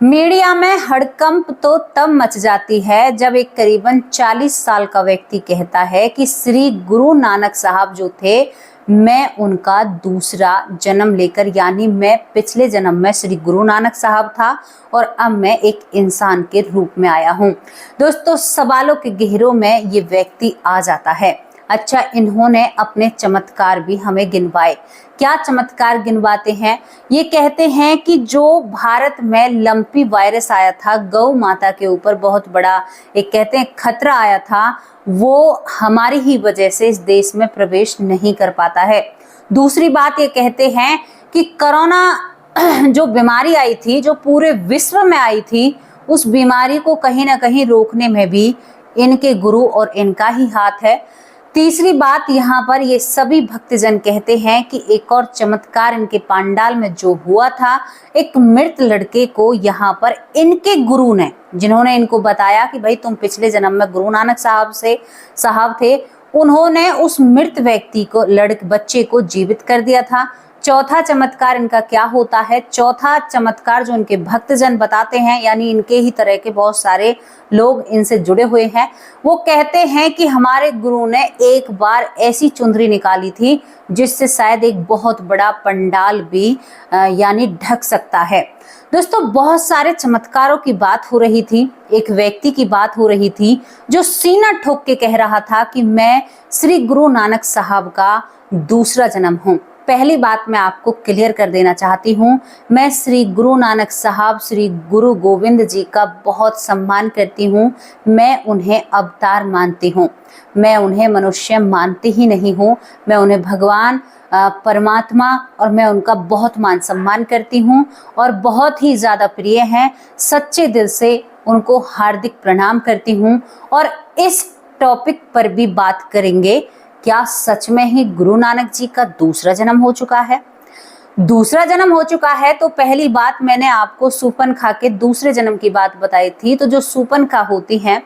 Media में हड़कंप तो तब मच जाती है जब एक करीबन 40 साल का व्यक्ति कहता है कि श्री गुरु नानक साहब जो थे, मैं उनका दूसरा जन्म लेकर, यानी मैं पिछले जन्म में श्री गुरु नानक साहब था और अब मैं एक इंसान के रूप में आया हूँ। दोस्तों, सवालों के गहरों में ये व्यक्ति आ जाता है। अच्छा, इन्होंने अपने चमत्कार भी हमें गिनवाए। क्या चमत्कार गिनवाते हैं? ये कहते हैं कि जो भारत में लंपी वायरस आया था, गौ माता के ऊपर बहुत बड़ा एक कहते हैं खतरा आया था, वो हमारी ही वजह से इस देश में प्रवेश नहीं कर पाता है। दूसरी बात ये कहते हैं कि कोरोना जो बीमारी आई थी, जो पूरे विश्व में आई थी, उस बीमारी को कहीं ना कहीं रोकने में भी इनके गुरु और इनका ही हाथ है। तीसरी बात, यहाँ पर ये सभी भक्तजन कहते हैं कि एक और चमत्कार इनके पंडाल में जो हुआ था, एक मृत लड़के को यहाँ पर इनके गुरु ने, जिन्होंने इनको बताया कि भाई तुम पिछले जन्म में गुरु नानक साहब थे, उन्होंने उस मृत व्यक्ति को, बच्चे को जीवित कर दिया था। चौथा चमत्कार इनका क्या होता है? चौथा चमत्कार जो इनके भक्तजन बताते हैं, यानी इनके ही तरह के बहुत सारे लोग इनसे जुड़े हुए हैं, वो कहते हैं कि हमारे गुरु ने एक बार ऐसी चुंदरी निकाली थी जिससे शायद एक बहुत बड़ा पंडाल भी यानी ढक सकता है। दोस्तों, बहुत सारे चमत्कारों की बात हो रही थी। एक व्यक्ति की बात हो रही थी जो सीना ठोक के कह रहा था कि मैं श्री गुरु नानक साहब का दूसरा जन्म हूँ। पहली बात मैं आपको क्लियर कर देना चाहती हूँ, मैं श्री गुरु नानक साहब, श्री गुरु गोविंद जी का बहुत सम्मान करती हूँ। मैं उन्हें अवतार मानती हूँ, मैं उन्हें मनुष्य मानती ही नहीं हूँ। मैं उन्हें भगवान, परमात्मा, और मैं उनका बहुत मान सम्मान करती हूँ और बहुत ही ज़्यादा प्रिय हैं। सच्चे दिल से उनको हार्दिक प्रणाम करती हूँ। और इस टॉपिक पर भी बात करेंगे, क्या सच में ही गुरु नानक जी का दूसरा जन्म हो चुका है? दूसरा जन्म हो चुका है तो पहली बात, मैंने आपको सूपनखा के दूसरे जन्म की बात बताई थी। तो जो सूपनखा होती हैं,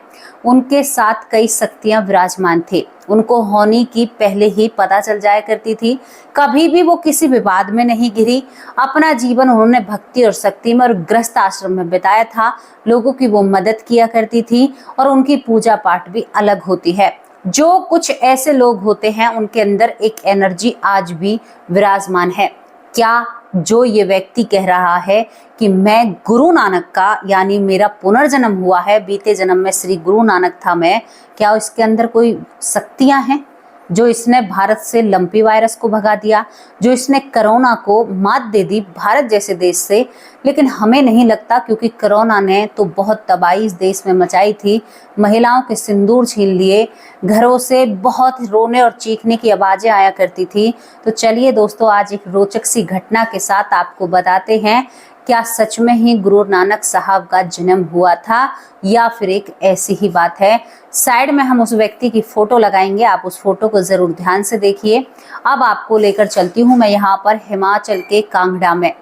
उनके साथ कई शक्तियां विराजमान थे। उनको होनी की पहले ही पता चल जाया करती थी। कभी भी वो किसी विवाद में नहीं घिरी। अपना जीवन उन्होंने भक्ति और शक्ति में और गृहस्थ आश्रम में बिताया था। लोगों की वो मदद किया करती थी और उनकी पूजा पाठ भी अलग होती है। जो कुछ ऐसे लोग होते हैं, उनके अंदर एक एनर्जी आज भी विराजमान है। क्या जो ये व्यक्ति कह रहा है कि मैं गुरु नानक का, यानी मेरा पुनर्जन्म हुआ है, बीते जन्म में श्री गुरु नानक था मैं, क्या इसके अंदर कोई शक्तियां हैं? जो इसने भारत से लंपी वायरस को भगा दिया, जो इसने कोरोना को मात दे दी भारत जैसे देश से। लेकिन हमें नहीं लगता, क्योंकि कोरोना ने तो बहुत तबाही इस देश में मचाई थी। महिलाओं के सिंदूर छीन लिए, घरों से बहुत रोने और चीखने की आवाज़ें आया करती थी। तो चलिए दोस्तों, आज एक रोचक सी घटना के साथ आपको बताते हैं, क्या सच में ही गुरु नानक साहब का जन्म हुआ था या फिर एक ऐसी ही बात है। साइड में हम उस व्यक्ति की फोटो लगाएंगे, आप उस फोटो को जरूर ध्यान से देखिए। अब आपको लेकर चलती हूँ मैं यहाँ पर हिमाचल के कांगड़ा में।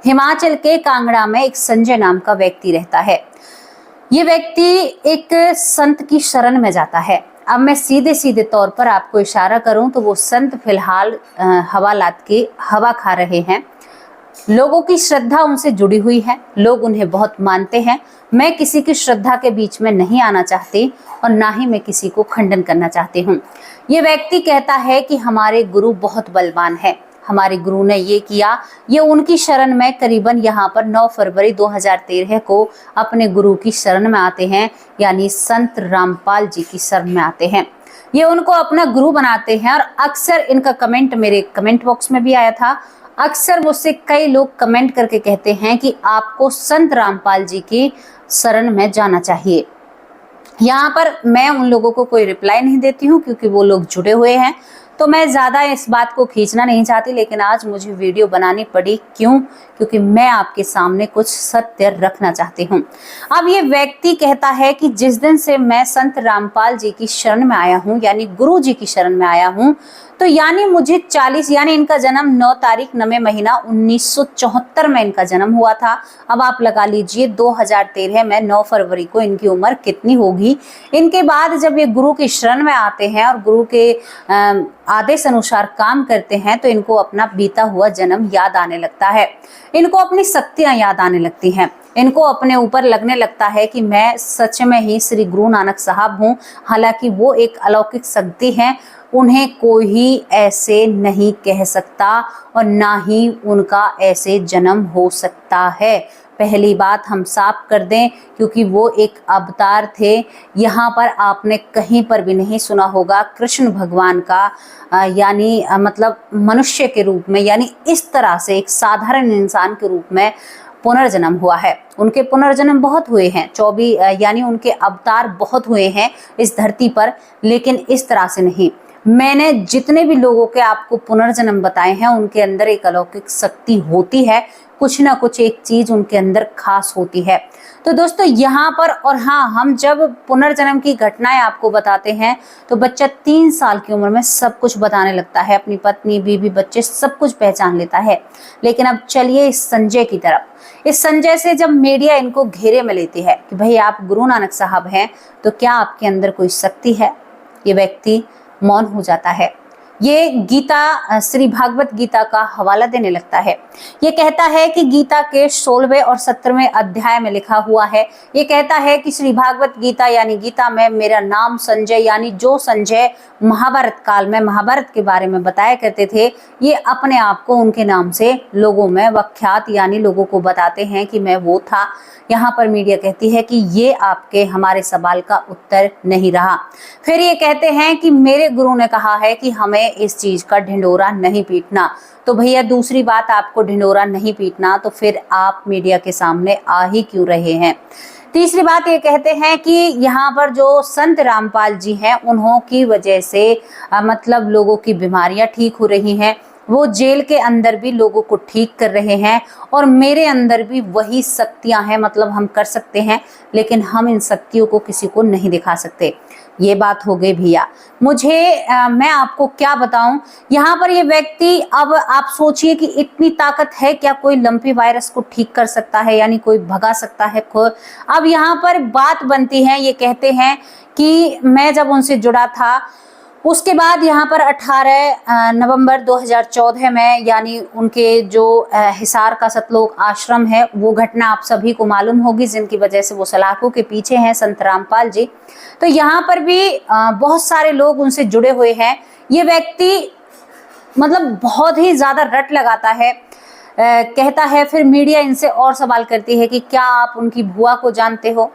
हिमाचल के कांगड़ा में एक संजय नाम का व्यक्ति रहता है। ये व्यक्ति एक संत की शरण में जाता है। अब मैं सीधे सीधे तौर पर आपको इशारा करूं तो वो संत फिलहाल हवालात की हवा खा रहे हैं। लोगों की श्रद्धा उनसे जुड़ी हुई है, लोग उन्हें बहुत मानते हैं। मैं किसी की श्रद्धा के बीच में नहीं आना चाहती और ना ही मैं किसी को खंडन करना चाहती हूँ। ये व्यक्ति कहता है कि हमारे गुरु बहुत बलवान है, हमारे गुरु ने ये किया। ये उनकी शरण में करीबन यहाँ पर 9 फरवरी 2013 को अपने गुरु की शरण में आते हैं, यानी संत रामपाल जी की शरण में आते हैं। ये उनको अपना गुरु बनाते हैं और अक्सर इनका कमेंट मेरे कमेंट बॉक्स में भी आया था। अक्सर मुझसे कई लोग कमेंट करके कहते हैं कि आपको संत रामपाल जी की शरण में जाना चाहिए। यहाँ पर मैं उन लोगों को कोई रिप्लाई नहीं देती हूँ, क्योंकि वो लोग जुड़े हुए हैं, तो मैं ज़्यादा इस बात को खींचना नहीं चाहती। लेकिन आज मुझे वीडियो बनानी पड़ी, क्यों? क्योंकि मैं आपके सामने कुछ सत्य रखना चाहती हूँ। अब ये व्यक्ति कहता है कि जिस दिन से मैं संत रामपाल जी की शरण में आया हूँ, यानी गुरु जी की शरण में आया हूँ, तो यानी मुझे 40, यानी इनका जन्म 9 तारीख 9वें महीना 1974 में इनका जन्म हुआ था। अब आप लगा लीजिए 2013 में 9 फरवरी को इनकी उम्र कितनी होगी। इनके बाद जब ये गुरु की शरण में आते हैं और गुरु के आदेश अनुसार काम करते हैं, तो इनको अपना बीता हुआ जन्म याद आने लगता है, इनको अपनी शक्तियां याद आने लगती हैं। इनको अपने ऊपर लगने लगता है कि मैं सच में ही श्री गुरु नानक साहब हूँ। हालांकि वो एक अलौकिक शक्ति हैं, उन्हें कोई ऐसे नहीं कह सकता और ना ही उनका ऐसे जन्म हो सकता है। पहली बात हम साफ कर दें, क्योंकि वो एक अवतार थे। यहाँ पर आपने कहीं पर भी नहीं सुना होगा कृष्ण भगवान का यानी मतलब मनुष्य के रूप में, यानी इस तरह से एक साधारण इंसान के रूप में पुनर्जन्म हुआ है। उनके पुनर्जन्म बहुत हुए हैं, 24 यानी उनके अवतार बहुत हुए हैं इस धरती पर, लेकिन इस तरह से नहीं। मैंने जितने भी लोगों के आपको पुनर्जन्म बताए हैं, उनके अंदर एक अलौकिक शक्ति होती है, कुछ ना कुछ एक चीज उनके अंदर खास होती है। तो दोस्तों यहाँ पर, और हाँ, हम जब पुनर्जन्म की घटनाएं आपको बताते हैं तो बच्चा 3 साल की उम्र में सब कुछ बताने लगता है, अपनी पत्नी, बीवी, बच्चे सब कुछ पहचान लेता है। लेकिन अब चलिए इस संजय की तरफ। इस संजय से जब मीडिया इनको घेरे में लेती है कि भाई आप गुरु नानक साहब हैं, तो क्या आपके अंदर कोई शक्ति है, ये व्यक्ति मौन हो जाता है। ये गीता, श्री भागवत गीता का हवाला देने लगता है। ये कहता है कि गीता के 16वें और 17वें अध्याय में लिखा हुआ है, ये कहता है कि श्री भागवत गीता यानी गीता में मेरा नाम संजय, यानी जो संजय महाभारत काल में महाभारत के बारे में बताया करते थे, ये अपने आप को उनके नाम से लोगों में वख्यात, यानी लोगों को बताते हैं कि मैं वो था। यहाँ पर मीडिया कहती है कि ये आपके हमारे सवाल का उत्तर नहीं रहा। फिर ये कहते हैं कि मेरे गुरु ने कहा है कि हमें इस चीज का ढिंडोरा नहीं पीटना। तो भैया दूसरी बात, आपको ढिंडोरा नहीं पीटना तो फिर आप मीडिया के सामने आ ही क्यों रहे हैं। तीसरी बात ये कहते हैं कि यहाँ पर जो संत रामपाल जी हैं, उन्हों की वजह से मतलब लोगों की बीमारियां ठीक हो रही हैं, वो जेल के अंदर भी लोगों को ठीक कर रहे हैं, और मेरे अंदर भी वही शक्तियां हैं, मतलब हम कर सकते हैं, लेकिन हम इन शक्तियों को किसी को नहीं दिखा सकते। ये बात हो गई भैया। मैं आपको क्या बताऊं, यहाँ पर ये व्यक्ति, अब आप सोचिए कि इतनी ताकत है क्या कोई लंपी वायरस को ठीक कर सकता है, यानी कोई भगा सकता है। अब यहाँ पर बात बनती है, ये कहते हैं कि मैं जब उनसे जुड़ा था उसके बाद यहाँ पर 18 नवंबर 2014 में, यानी उनके जो हिसार का सतलोक आश्रम है, वो घटना आप सभी को मालूम होगी, जिनकी वजह से वो सलाखों के पीछे हैं संत रामपाल जी। तो यहाँ पर भी बहुत सारे लोग उनसे जुड़े हुए हैं। ये व्यक्ति मतलब बहुत ही ज्यादा रट लगाता है, कहता है। फिर मीडिया इनसे और सवाल करती है कि क्या आप उनकी बुआ को जानते हो,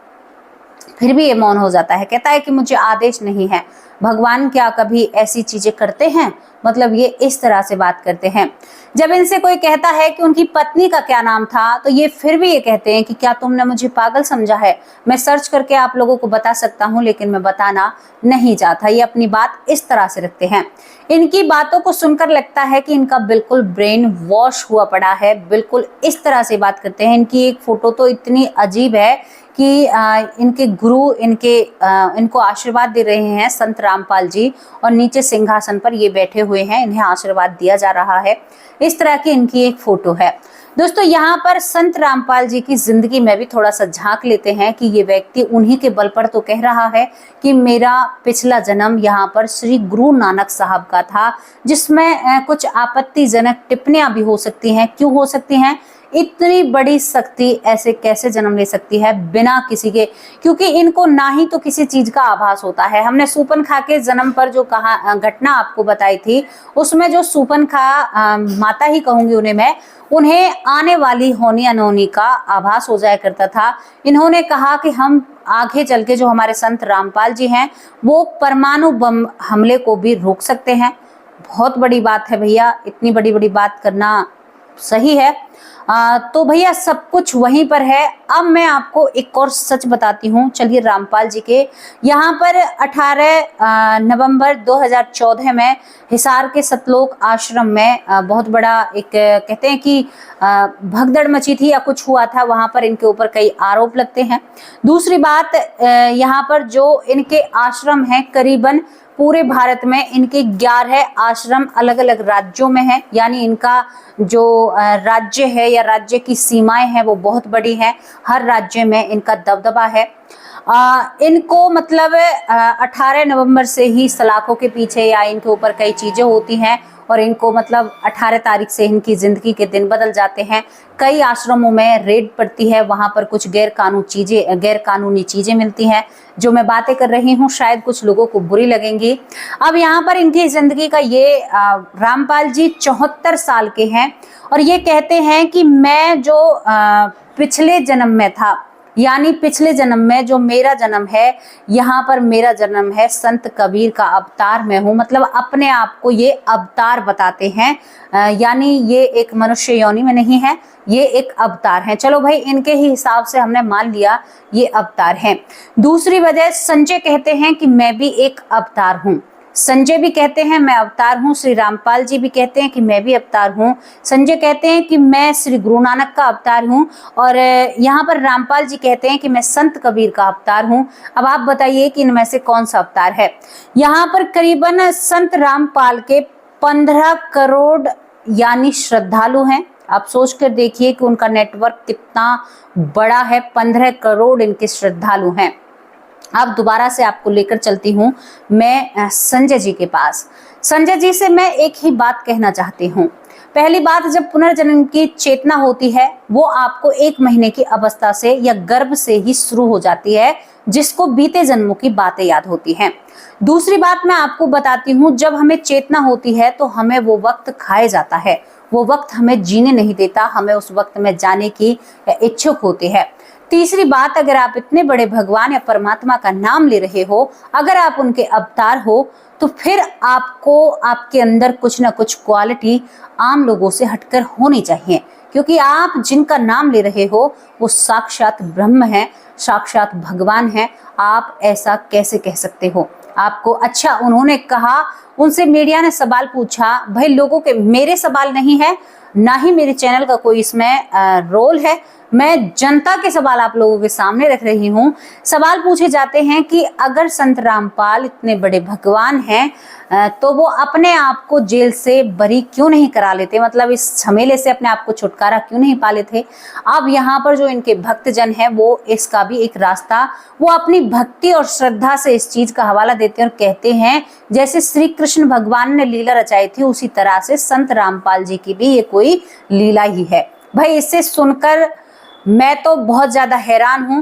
फिर भी ये मौन हो जाता है। कहता है कि मुझे आदेश नहीं है। भगवान क्या कभी ऐसी चीजें करते हैं, मतलब ये इस तरह से बात करते हैं। जब इनसे कोई कहता है कि उनकी पत्नी का क्या नाम था, तो ये फिर भी ये कहते हैं कि क्या तुमने मुझे पागल समझा है, मैं सर्च करके आप लोगों को बता सकता हूँ, लेकिन मैं बताना नहीं चाहता। ये अपनी बात इस तरह से रखते हैं। इनकी बातों को सुनकर लगता है कि इनका बिल्कुल ब्रेन वॉश हुआ पड़ा है, बिल्कुल इस तरह से बात करते हैं। इनकी एक फोटो तो इतनी अजीब है कि इनके गुरु इनको आशीर्वाद दे रहे हैं संत रामपाल जी, और नीचे सिंहासन पर ये बैठे हुए हैं, इन्हें आशीर्वाद दिया जा रहा है। इस तरह की इनकी एक फोटो है। दोस्तों यहाँ पर संत रामपाल जी की जिंदगी में भी थोड़ा सा झांक लेते हैं कि ये व्यक्ति उन्हीं के बल पर तो कह रहा है कि मेरा पिछला जन्म यहाँ पर श्री गुरु नानक साहब का था, जिसमें कुछ आपत्तिजनक टिप्पणियां भी हो सकती हैं। क्यों हो सकती हैं? इतनी बड़ी शक्ति ऐसे कैसे जन्म ले सकती है बिना किसी के, क्योंकि इनको ना ही तो किसी चीज का आभास होता है। हमने सूपनखा के जन्म पर जो कहा घटना आपको बताई थी, उसमें जो सूपनखा माता ही कहूंगी उन्हें मैं, उन्हें आने वाली होनी अनहोनी का आभास हो जाया करता था। इन्होंने कहा कि हम आगे चल के, जो हमारे संत रामपाल जी हैं, वो परमाणु बम हमले को भी रोक सकते हैं। बहुत बड़ी बात है भैया, इतनी बड़ी बड़ी बात करना सही है। तो भैया सब कुछ वहीं पर है। अब मैं आपको एक और सच बताती हूँ। चलिए रामपाल जी के यहाँ पर 18 नवंबर 2014 में हिसार के सतलोक आश्रम में बहुत बड़ा एक कहते हैं कि भगदड़ मची थी या कुछ हुआ था, वहां पर इनके ऊपर कई आरोप लगते हैं। दूसरी बात, यहाँ पर जो इनके आश्रम हैं, करीबन पूरे भारत में इनके 11 आश्रम अलग अलग राज्यों में हैं, यानी इनका जो राज्य है या राज्य की सीमाएं हैं वो बहुत बड़ी हैं। हर राज्य में इनका दबदबा है। इनको मतलब 18 नवंबर से ही सलाखों के पीछे या इनके ऊपर कई चीजें होती हैं, और इनको मतलब 18 तारीख से इनकी जिंदगी के दिन बदल जाते हैं। कई आश्रमों में रेड पड़ती है, वहां पर कुछ गैर कानूनी चीजें मिलती हैं। जो मैं बातें कर रही हूँ शायद कुछ लोगों को बुरी लगेंगी। अब यहाँ पर इनकी जिंदगी का ये रामपाल जी 74 साल के हैं और ये कहते हैं कि मैं जो पिछले जन्म में था, यानी पिछले जन्म में जो मेरा जन्म है, यहाँ पर मेरा जन्म है संत कबीर का अवतार मैं हूँ। मतलब अपने आप को ये अवतार बताते हैं, यानी ये एक मनुष्य योनि में नहीं है, ये एक अवतार है। चलो भाई, इनके ही हिसाब से हमने मान लिया ये अवतार है। दूसरी वजह, संजय कहते हैं कि मैं भी एक अवतार हूँ। संजय भी कहते हैं मैं अवतार हूँ, श्री रामपाल जी भी कहते हैं कि मैं भी अवतार हूँ। संजय कहते हैं कि मैं श्री गुरु नानक का अवतार हूँ और यहाँ पर रामपाल जी कहते हैं कि मैं संत कबीर का अवतार हूँ। अब आप बताइए कि इनमें से कौन सा अवतार है। यहाँ पर करीबन संत रामपाल के 15 करोड़ यानी श्रद्धालु हैं। आप सोच कर देखिए कि उनका नेटवर्क कितना बड़ा है। 15 करोड़ इनके श्रद्धालु हैं। अब दोबारा से आपको लेकर चलती हूँ मैं संजय जी के पास। संजय जी से मैं एक ही बात कहना चाहती हूँ। पहली बात, जब पुनर्जन्म की चेतना होती है वो आपको 1 महीने की अवस्था से या गर्भ से ही शुरू हो जाती है, जिसको बीते जन्मों की बातें याद होती हैं। दूसरी बात मैं आपको बताती हूँ, जब हमें चेतना होती है तो हमें वो वक्त खाया जाता है, वो वक्त हमें जीने नहीं देता, हमें उस वक्त में जाने की इच्छुक होती है। तीसरी बात, अगर आप इतने बड़े भगवान या परमात्मा का नाम ले रहे हो, अगर आप उनके अवतार हो, तो फिर आपको आपके अंदर कुछ ना कुछ क्वालिटी आम लोगों से हटकर होनी चाहिए, क्योंकि आप जिनका नाम ले रहे हो वो साक्षात ब्रह्म है, साक्षात भगवान है। आप ऐसा कैसे कह सकते हो? आपको अच्छा, उन्होंने कहा, उनसे मीडिया ने सवाल पूछा। भाई लोगों के, मेरे सवाल नहीं है, ना ही मेरे चैनल का कोई इसमें रोल है, मैं जनता के सवाल आप लोगों के सामने रख रही हूँ। सवाल पूछे जाते हैं कि अगर संत रामपाल इतने बड़े भगवान हैं तो वो अपने आप को जेल से बरी क्यों नहीं करा लेते, मतलब इस झमेले से अपने आप को छुटकारा क्यों नहीं पा लेते। अब यहाँ पर जो इनके भक्तजन हैं वो इसका भी एक रास्ता, वो अपनी भक्ति और श्रद्धा से इस चीज का हवाला देते हैं और कहते हैं जैसे श्री कृष्ण भगवान ने लीला रचाई थी उसी तरह से संत रामपाल जी की भी ये कोई लीला ही है। भाई इससे सुनकर मैं तो बहुत ज्यादा हैरान हूं।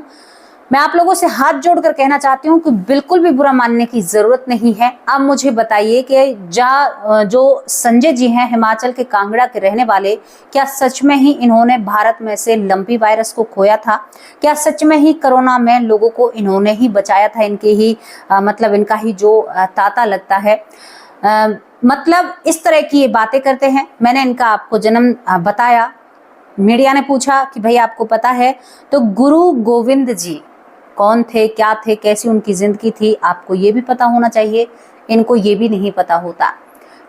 मैं आप लोगों से हाथ जोड़कर कहना चाहती हूँ कि बिल्कुल भी बुरा मानने की जरूरत नहीं है। अब मुझे बताइए कि जो संजय जी हैं, हिमाचल के कांगड़ा के रहने वाले, क्या सच में ही इन्होंने भारत में से लंपी वायरस को खोया था? क्या सच में ही कोरोना में लोगों को इन्होंने ही बचाया था? इनके ही मतलब इनका ही जो ताता लगता है, मतलब इस तरह की ये बातें करते हैं। मैंने इनका आपको जन्म बताया। मीडिया ने पूछा कि भाई आपको पता है, तो गुरु गोविंद जी कौन थे, क्या थे, कैसी उनकी जिंदगी थी, आपको ये भी पता होना चाहिए। इनको ये भी नहीं पता होता।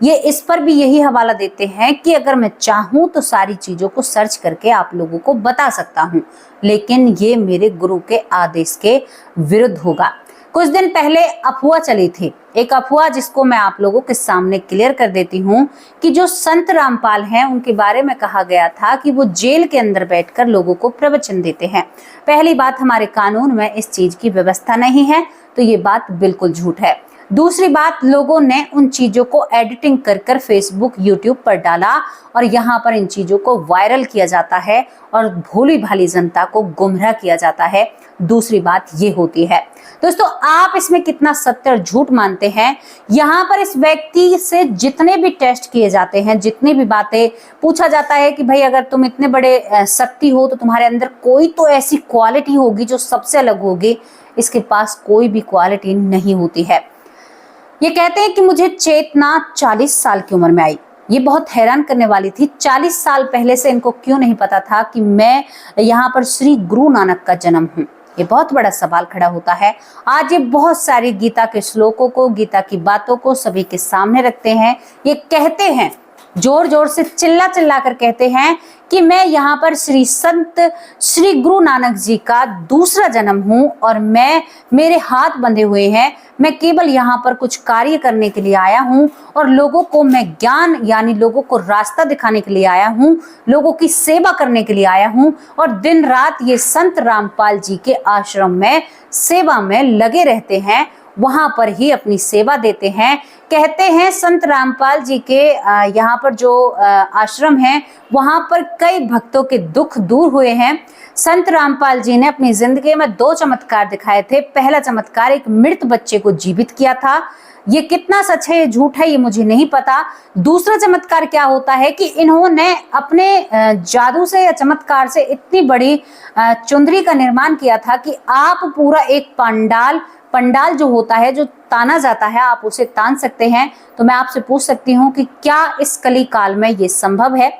ये इस पर भी यही हवाला देते हैं कि अगर मैं चाहूं तो सारी चीजों को सर्च करके आप लोगों को बता सकता हूं, लेकिन ये मेरे गुरु के आदेश के विरुद्ध होगा। कुछ दिन पहले अफवाह चली थी, एक अफवाह जिसको मैं आप लोगों के सामने क्लियर कर देती हूँ कि जो संत रामपाल हैं उनके बारे में कहा गया था कि वो जेल के अंदर बैठकर लोगों को प्रवचन देते हैं। पहली बात, हमारे कानून में इस चीज की व्यवस्था नहीं है, तो ये बात बिल्कुल झूठ है। दूसरी बात, लोगों ने उन चीजों को एडिटिंग कर कर फेसबुक, यूट्यूब पर डाला और यहाँ पर इन चीजों को वायरल किया जाता है और भोली भाली जनता को गुमराह किया जाता है। दूसरी बात ये होती है। दोस्तों, आप इसमें कितना सत्य और झूठ मानते हैं? यहाँ पर इस व्यक्ति से जितने भी टेस्ट किए जाते हैं, जितनी भी बातें पूछा जाता है कि भाई अगर तुम इतने बड़े शक्ति हो तो तुम्हारे अंदर कोई तो ऐसी क्वालिटी होगी जो सबसे अलग होगी। इसके पास कोई भी क्वालिटी नहीं होती है। ये कहते हैं कि मुझे चेतना 40 साल की उम्र में आई। ये बहुत हैरान करने वाली थी। 40 साल पहले से इनको क्यों नहीं पता था कि मैं यहाँ पर श्री गुरु नानक का जन्म हूँ? ये बहुत बड़ा सवाल खड़ा होता है। आज ये बहुत सारी गीता के श्लोकों को, गीता की बातों को सभी के सामने रखते हैं। ये कहते हैं, जोर जोर से चिल्ला चिल्ला कर कहते हैं कि मैं यहाँ पर श्री गुरु नानक जी का दूसरा जन्म हूँ और मेरे हाथ बंधे हुए हैं। मैं केवल यहाँ पर कुछ कार्य करने के लिए आया हूँ और लोगों को मैं ज्ञान यानी लोगों को रास्ता दिखाने के लिए आया हूँ, लोगों की सेवा करने के लिए आया हूँ। और दिन रात ये संत रामपाल जी के आश्रम में सेवा में लगे रहते हैं, वहां पर ही अपनी सेवा देते हैं। कहते हैं संत रामपाल जी के यहाँ पर जो आश्रम है वहां पर कई भक्तों के दुख दूर हुए हैं। संत रामपाल जी ने अपनी जिंदगी में 2 चमत्कार दिखाए थे। पहला चमत्कार एक मृत बच्चे को जीवित किया था। ये कितना सच है, ये झूठ है, ये मुझे नहीं पता। दूसरा चमत्कार क्या होता है कि इन्होंने अपने जादू से या चमत्कार से इतनी बड़ी चुंदरी का निर्माण किया था कि आप पूरा एक पंडाल जो होता है, जो ताना जाता है, आप उसे तान सकते हैं। तो मैं आपसे पूछ सकती हूँ कि क्या इस कली काल में ये संभव है?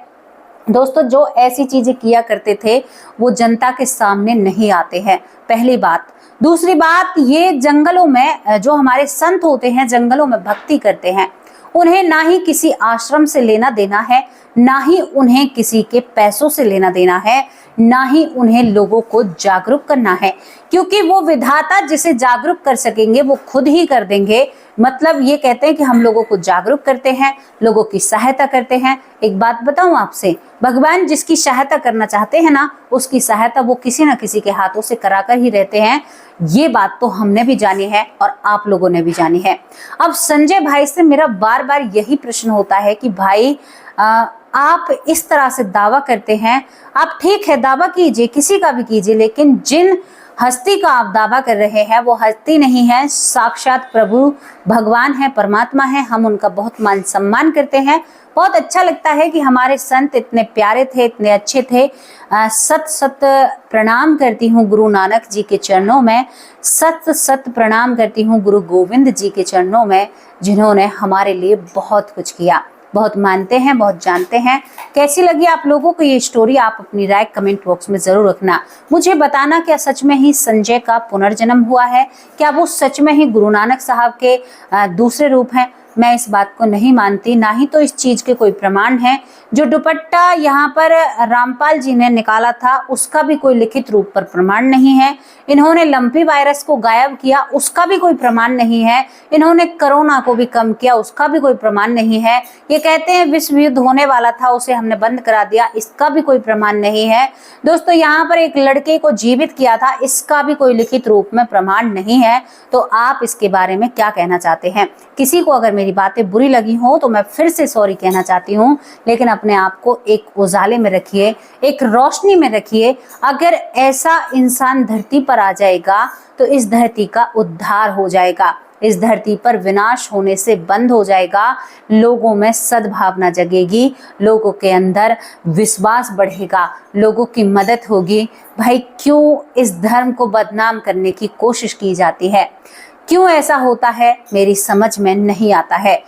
दोस्तों, जो ऐसी चीजें किया करते थे वो जनता के सामने नहीं आते हैं, पहली बात। दूसरी बात, ये जंगलों में जो हमारे संत होते हैं, जंगलों में भक्ति करते हैं, उन्हें ना ही किसी आश्रम से लेना देना है, ना ही उन्हें किसी के पैसों से लेना देना है, ना ही उन्हें लोगों को जागरूक करना है, क्योंकि वो विधाता जिसे जागरूक कर सकेंगे वो खुद ही कर देंगे। मतलब ये कहते हैं कि हम लोगों को जागरूक करते हैं, लोगों की सहायता करते हैं। एक बात बताऊं आपसे, भगवान जिसकी सहायता करना चाहते हैं ना, उसकी सहायता वो किसी न किसी के हाथों से कराकर ही रहते हैं। ये बात तो हमने भी जानी है और आप लोगों ने भी जानी है। अब संजय भाई से मेरा बार बार यही प्रश्न होता है कि भाई आप इस तरह से दावा करते हैं, आप ठीक है दावा कीजिए, किसी का भी कीजिए, लेकिन जिन हस्ती का आप दावा कर रहे हैं वो हस्ती नहीं है, साक्षात प्रभु भगवान है, परमात्मा है। हम उनका बहुत मान सम्मान करते हैं। बहुत अच्छा लगता है कि हमारे संत इतने प्यारे थे, इतने अच्छे थे। सत सत प्रणाम करती हूँ गुरु नानक जी के चरणों में, सत सत प्रणाम करती हूँ गुरु गोविंद जी के चरणों में, जिन्होंने हमारे लिए बहुत कुछ किया। बहुत मानते हैं, बहुत जानते हैं। कैसी लगी आप लोगों को ये स्टोरी? आप अपनी राय कमेंट बॉक्स में जरूर रखना। मुझे बताना, क्या सच में ही संजय का पुनर्जन्म हुआ है? क्या वो सच में ही गुरु नानक साहब के दूसरे रूप हैं? मैं इस बात को नहीं मानती, ना ही तो इस चीज के कोई प्रमाण है। जो दुपट्टा यहाँ पर रामपाल जी ने निकाला था उसका भी कोई लिखित रूप पर प्रमाण नहीं है। इन्होंने लंपी वायरस को गायब किया, उसका भी कोई प्रमाण नहीं है। इन्होंने कोरोना को भी कम किया, उसका भी कोई प्रमाण नहीं है। ये कहते हैं विश्व युद्ध होने वाला था, उसे हमने बंद करा दिया, इसका भी कोई प्रमाण नहीं है। दोस्तों, यहाँ पर एक लड़के को जीवित किया था, इसका भी कोई लिखित रूप में प्रमाण नहीं है। तो आप इसके बारे में क्या कहना चाहते हैं? किसी को अगर मेरी बातें बुरी लगी हो तो मैं फिर से सॉरी कहना चाहती हूँ, लेकिन अपने आप को एक उजाले में रखिए, एक रोशनी में रखिए। अगर ऐसा इंसान धरती पर आ जाएगा तो इस धरती का उद्धार हो जाएगा, इस धरती पर विनाश होने से बंद हो जाएगा, लोगों में सद्भावना जगेगी, लोगों के अंदर विश्वास बढ़ेगा, लोगों की मदद होगी। भाई, क्यों इस धर्म को बदनाम करने की कोशिश की जाती है? क्यों ऐसा होता है? मेरी समझ में नहीं आता है।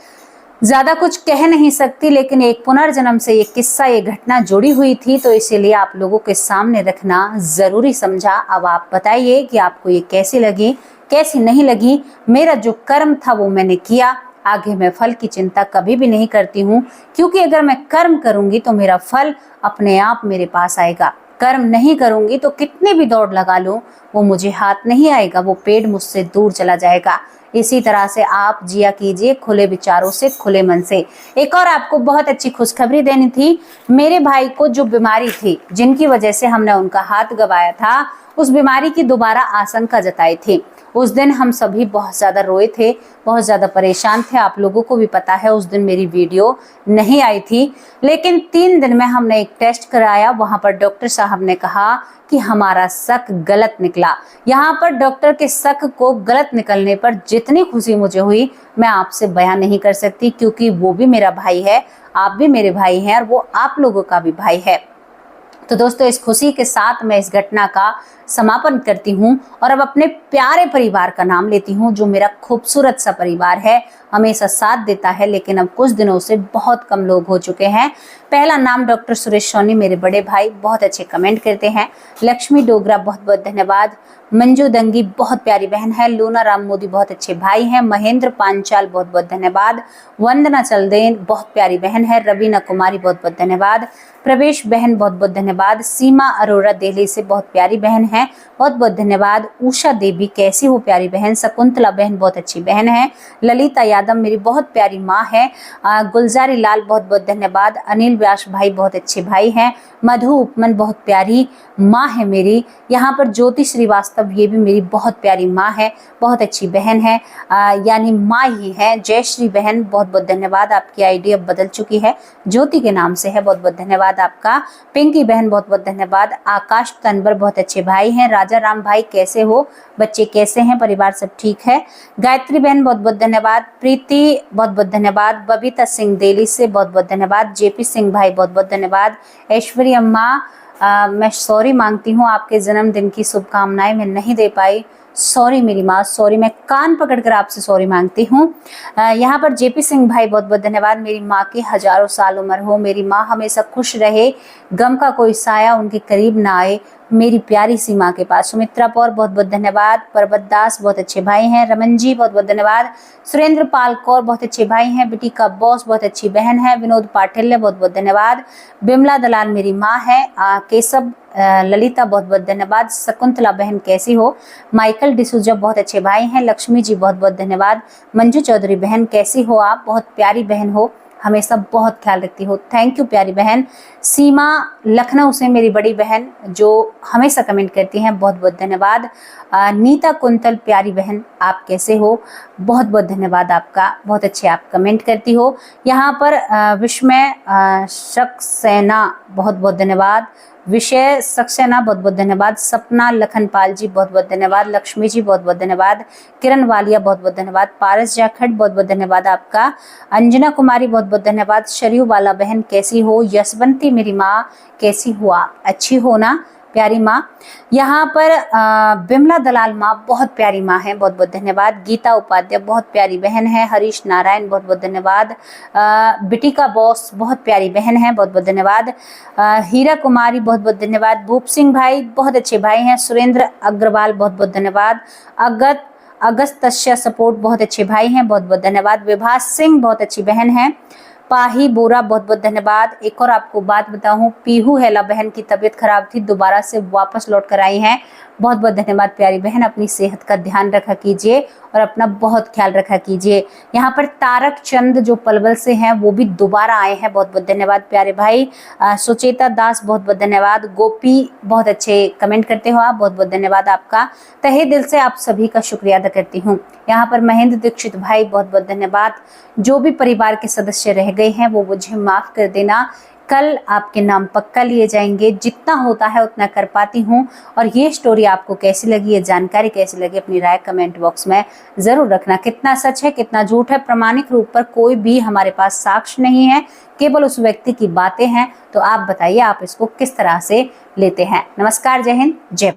ज्यादा कुछ कह नहीं सकती, लेकिन एक पुनर्जन्म से ये किस्सा, ये घटना जुड़ी हुई थी, तो इसीलिए आप लोगों के सामने रखना जरूरी समझा। अब आप बताइए कि आपको ये कैसी लगी, कैसी नहीं लगी। मेरा जो कर्म था वो मैंने किया, आगे मैं फल की चिंता कभी भी नहीं करती हूँ, क्योंकि अगर मैं कर्म करूंगी तो मेरा फल अपने आप मेरे पास आएगा। कर्म नहीं करूंगी तो कितने भी दौड़ लगा लूं, वो मुझे हाथ नहीं आएगा, वो पेड़ मुझसे दूर चला जाएगा। इसी तरह से आप जिया कीजिए, खुले विचारों से, खुले मन से। एक और आपको बहुत अच्छी खुशखबरी देनी थी। मेरे भाई को जो बीमारी थी, जिनकी वजह से हमने उनका हाथ गंवाया था, उस बीमारी की दोबारा आशंका जताई थी। उस दिन हम सभी बहुत ज़्यादा रोए थे, बहुत ज़्यादा परेशान थे। आप लोगों को भी पता है उस दिन मेरी वीडियो नहीं आई थी, लेकिन 3 दिन में हमने एक टेस्ट कराया। वहाँ पर डॉक्टर साहब ने कहा कि हमारा शक गलत निकला। यहाँ पर डॉक्टर के शक को गलत निकलने पर जितनी खुशी मुझे हुई मैं आपसे बयान नहीं कर सकती, क्योंकि वो भी मेरा भाई है, आप भी मेरे भाई हैं और वो आप लोगों का भी भाई है। तो दोस्तों, इस खुशी के साथ मैं इस घटना का समापन करती हूँ और अब अपने प्यारे परिवार का नाम लेती हूँ, जो मेरा खूबसूरत सा परिवार है, हमेशा साथ देता है, लेकिन अब कुछ दिनों से बहुत कम लोग हो चुके हैं। पहला नाम डॉक्टर सुरेश सोनी, मेरे बड़े भाई, बहुत अच्छे कमेंट करते हैं। लक्ष्मी डोगरा, बहुत बहुत धन्यवाद। मंजू दंगी, बहुत प्यारी बहन है। लूना राम मोदी, बहुत अच्छे भाई हैं। महेंद्र पांचाल, बहुत बहुत धन्यवाद। वंदना चलदेन, बहुत प्यारी बहन है। रवीना कुमारी, बहुत बहुत धन्यवाद। प्रवेश बहन, बहुत बहुत धन्यवाद। सीमा अरोरा दिल्ली से, बहुत प्यारी बहन है। हैं, बहुत बहुत धन्यवाद। उषा देवी कैसी हो प्यारी बहन। शकुंतला बहन बहुत अच्छी बहन है। ललिता यादव मेरी बहुत प्यारी माँ है। गुलजारी लाल बहुत बहुत धन्यवाद। अनिल व्यास भाई बहुत अच्छे भाई हैं। मधु उपमन बहुत प्यारी माँ है मेरी। यहाँ पर ज्योति श्रीवास्तव ये भी मेरी बहुत प्यारी माँ है, बहुत अच्छी बहन है, यानी माँ ही है। जयश्री बहन बहुत बहुत धन्यवाद, आपकी आईडी अब बदल चुकी है, ज्योति के नाम से है, बहुत बहुत धन्यवाद आपका। पिंकी बहन बहुत बहुत धन्यवाद। आकाश तनवर बहुत अच्छे भाई हैं। राजा राम भाई कैसे हो, बच्चे कैसे हैं, परिवार सब ठीक है। गायत्री बहन बहुत बहुत धन्यवाद। प्रीति बहुत बहुत धन्यवाद। बबीता सिंह दिल्ली से बहुत बहुत धन्यवाद। जेपी सिंह भाई बहुत बहुत धन्यवाद। ऐश्वर्य अम्मा मैं सॉरी मांगती हूँ, आपके जन्मदिन की शुभकामनाएं मैं नहीं दे पाई, सॉरी मेरी माँ, सॉरी, मैं कान पकड़कर आपसे सॉरी मांगती हूँ। यहाँ पर जेपी सिंह भाई बहुत बहुत धन्यवाद। मेरी माँ की हजारों साल उम्र हो, मेरी माँ हमेशा खुश रहे, गम का कोई साया उनके करीब ना आए, मेरी प्यारी सी माँ के पास। सुमित्रा पौर बहुत बहुत धन्यवाद। पर्वत दास बहुत अच्छे भाई हैं। रमन जी बहुत बहुत धन्यवाद। सुरेंद्र पाल कौर बहुत अच्छे भाई हैं। बिटी का बॉस बहुत अच्छी बहन है। विनोद पाटिल बहुत बहुत धन्यवाद। बिमला दलाल मेरी माँ है। केशव ललिता बहुत बहुत धन्यवाद। शकुंतला बहन कैसी हो। माइकल डिसूजा बहुत अच्छे भाई हैं। लक्ष्मी जी बहुत बहुत धन्यवाद। मंजू चौधरी बहन कैसी हो आप, बहुत प्यारी बहन हो, हमेशा बहुत ख्याल रखती हो, थैंक यू प्यारी बहन। सीमा लखनऊ से मेरी बड़ी बहन जो हमेशा कमेंट करती हैं, बहुत बहुत धन्यवाद। नीता कुंतल प्यारी बहन आप कैसे हो, बहुत बहुत धन्यवाद आपका, बहुत अच्छे आप कमेंट करती हो। यहाँ पर विस्मय सक्सेना बहुत बहुत धन्यवाद। विषय सक्सेना बहुत बहुत धन्यवाद। सपना लखनपाल जी बहुत बहुत धन्यवाद। लक्ष्मी जी बहुत बहुत धन्यवाद। किरण वालिया बहुत बहुत धन्यवाद। पारस जाखड़ बहुत बहुत धन्यवाद आपका। अंजना कुमारी बहुत बहुत धन्यवाद। शरीयू वाला बहन कैसी हो। यशवंती मेरी माँ कैसी हो आप, अच्छी हो ना प्यारी माँ। यहाँ पर बिमला दलाल माँ बहुत प्यारी माँ है, बहुत बहुत धन्यवाद। गीता उपाध्याय बहुत प्यारी बहन है। हरीश नारायण बहुत बहुत धन्यवाद। बिटी का बॉस बहुत प्यारी बहन है, बहुत बहुत धन्यवाद। हीरा कुमारी बहुत बहुत धन्यवाद। भूप सिंह भाई बहुत अच्छे भाई हैं। सुरेंद्र अग्रवाल बहुत बहुत धन्यवाद। अगस्त सपोर्ट बहुत अच्छे भाई हैं, बहुत बहुत धन्यवाद। विभास सिंह बहुत अच्छी बहन है। पाही बोरा बहुत बहुत धन्यवाद। एक और आपको बात बताऊं, पीहू हेला बहन की तबीयत खराब थी, दोबारा से वापस लौट कर आई हैं, बहुत बहुत धन्यवाद प्यारी बहन। अपनी सेहत का ध्यान रखा कीजिए और अपना बहुत ख्याल रखा कीजिए। यहाँ पर तारक चंद जो पलवल से हैं वो भी दोबारा आए हैं, बहुत बहुत धन्यवाद प्यारे भाई। सुचेता दास बहुत बहुत धन्यवाद। गोपी बहुत अच्छे कमेंट करते हो आप, बहुत बहुत धन्यवाद आपका, तहे दिल से आप सभी का शुक्रिया अदा करती हूँ। यहाँ पर महेंद्र दीक्षित भाई बहुत बहुत धन्यवाद। जो भी परिवार के सदस्य रह गए हैं वो मुझे माफ़ कर देना, कल आपके नाम पक्का लिए जाएंगे, जितना होता है उतना कर पाती हूँ। और ये स्टोरी आपको कैसी लगी, ये जानकारी कैसी लगी, अपनी राय कमेंट बॉक्स में ज़रूर रखना। कितना सच है कितना झूठ है, प्रामाणिक रूप पर कोई भी हमारे पास साक्ष्य नहीं है, केवल उस व्यक्ति की बातें हैं। तो आप बताइए आप इसको किस तरह से लेते हैं। नमस्कार, जय हिंद, जय